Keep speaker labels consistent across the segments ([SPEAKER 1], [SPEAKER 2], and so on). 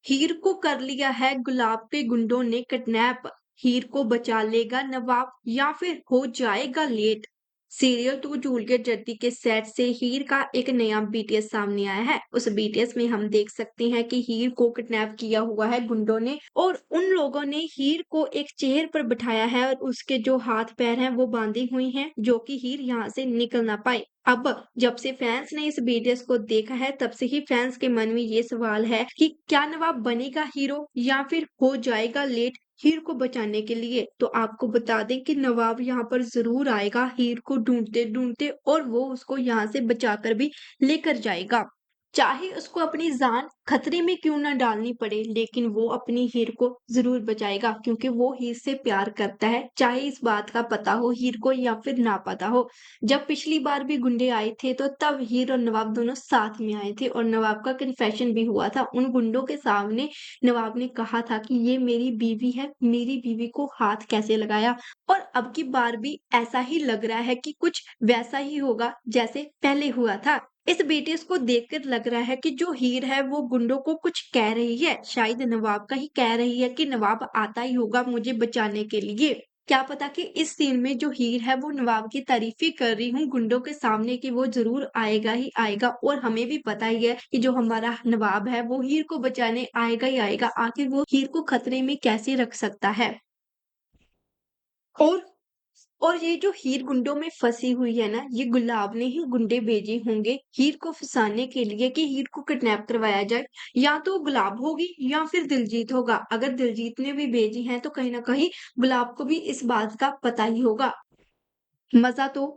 [SPEAKER 1] हीर को कर लिया है गुलाब के गुंडों ने किडनैप। हीर को बचा लेगा नवाब या फिर हो जाएगा late. Serial to Juliet Jatti के सेट से हीर का एक नया बीटीएस सामने आया है। उस बीटीएस में हम देख सकते हैं कि हीर को किडनैप किया हुआ है गुंडों ने और उन लोगों ने हीर को एक चेयर पर बिठाया है और उसके जो हाथ पैर हैं वो बांधी हुई हैं जो कि हीर यहाँ से निकल ना पाए। अब जब से फैंस ने इस बीटीएस को देखा है तब से ही फैंस के मन में ये सवाल है कि क्या नवाब बनेगा हीरो या फिर हो जाएगा लेट हीर को बचाने के लिए। तो आपको बता दें कि नवाब यहाँ पर जरूर आएगा हीर को ढूंढते ढूंढते और वो उसको यहाँ से बचाकर भी लेकर जाएगा। चाहे उसको अपनी जान खतरे में क्यों ना डालनी पड़े लेकिन वो अपनी हीर को जरूर बचाएगा क्योंकि वो हीर से प्यार करता है, चाहे इस बात का पता हो हीर को या फिर ना पता हो। जब पिछली बार भी गुंडे आए थे तो तब हीर और नवाब दोनों साथ में आए थे और नवाब का कन्फेशन भी हुआ था उन गुंडों के सामने। नवाब ने कहा था कि ये मेरी बीवी है, मेरी बीवी को हाथ कैसे लगाया। और अब की बार भी ऐसा ही लग रहा है कि कुछ वैसा ही होगा जैसे पहले हुआ था। इस बीटीएस को देखकर लग रहा है कि जो हीर है वो गुंडों को कुछ कह रही है, शायद नवाब का ही कह रही है कि नवाब आता ही होगा मुझे बचाने के लिए। क्या पता कि इस सीन में जो हीर है वो नवाब की तारीफ ही कर रही हूँ गुंडों के सामने कि वो जरूर आएगा ही आएगा। और हमें भी पता ही है कि जो हमारा नवाब है वो हीर को बचाने आएगा ही आएगा, आखिर वो हीर को खतरे में कैसे रख सकता है। और और ये जो हीर गुंडों में फंसी हुई है ना, ये गुलाब ने ही गुंडे भेजे होंगे हीर को फंसाने के लिए कि हीर को किडनैप करवाया जाए। या तो गुलाब होगी या फिर दिलजीत होगा। अगर दिलजीत ने भी भेजी हैं तो कहीं ना कहीं गुलाब को भी इस बात का पता ही होगा। मजा तो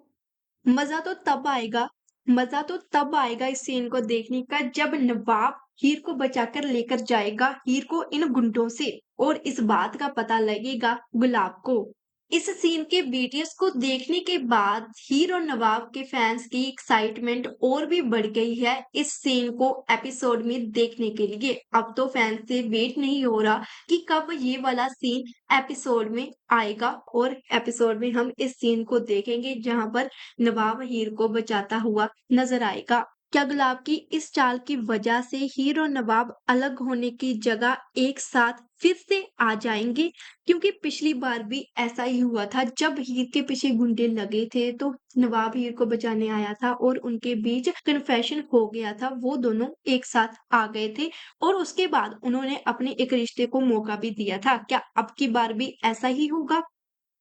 [SPEAKER 1] मजा तो तब आएगा मजा तो तब आएगा इस सीन को देखने का जब नवाब हीर को बचाकर लेकर जाएगा हीर को इन गुंडों से और इस बात का पता लगेगा गुलाब को। इस सीन के बीटीएस को देखने के बाद हीर और नवाब के फैंस की एक्साइटमेंट और भी बढ़ गई है इस सीन को एपिसोड में देखने के लिए। अब तो फैंस से वेट नहीं हो रहा कि कब ये वाला सीन एपिसोड में आएगा और एपिसोड में हम इस सीन को देखेंगे जहां पर नवाब हीर को बचाता हुआ नजर आएगा। क्या गुलाब की इस चाल की वजह से हीर और नवाब अलग होने की जगह एक साथ फिर से आ जाएंगे? क्योंकि पिछली बार भी ऐसा ही हुआ था जब हीर के पीछे गुंडे लगे थे तो नवाब हीर को बचाने आया था और उनके बीच कन्फेशन हो गया था, वो दोनों एक साथ आ गए थे और उसके बाद उन्होंने अपने एक रिश्ते को मौका भी दिया था। क्या अब की बार भी ऐसा ही होगा?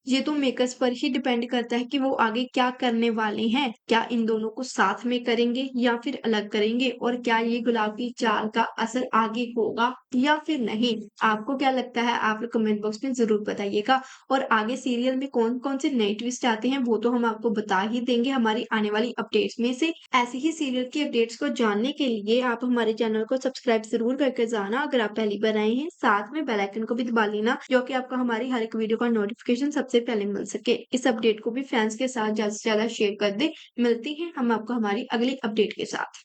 [SPEAKER 1] ये तो मेकर्स पर ही डिपेंड करता है कि वो आगे क्या करने वाले हैं। क्या इन दोनों को साथ में करेंगे या फिर अलग करेंगे और क्या ये गुलाब की चाल का असर आगे होगा या फिर नहीं। आपको क्या लगता है आप लोग कमेंट बॉक्स में जरूर बताइएगा। और आगे सीरियल में कौन कौन से नए ट्विस्ट आते हैं वो तो हम आपको बता ही देंगे हमारी आने वाली अपडेट्स में से। ऐसे ही सीरियल की अपडेट्स को जानने के लिए आप हमारे चैनल को सब्सक्राइब जरूर करके जाना अगर आप पहली बार आए हैं, साथ में बेल आइकन को भी दबा लेना जो कि आपको हमारी हर एक वीडियो का नोटिफिकेशन सबसे पहले मिल सके। इस अपडेट को भी फैंस के साथ ज्यादा से ज्यादा शेयर कर दे। मिलती हैं हम आपको हमारी अगली अपडेट के साथ।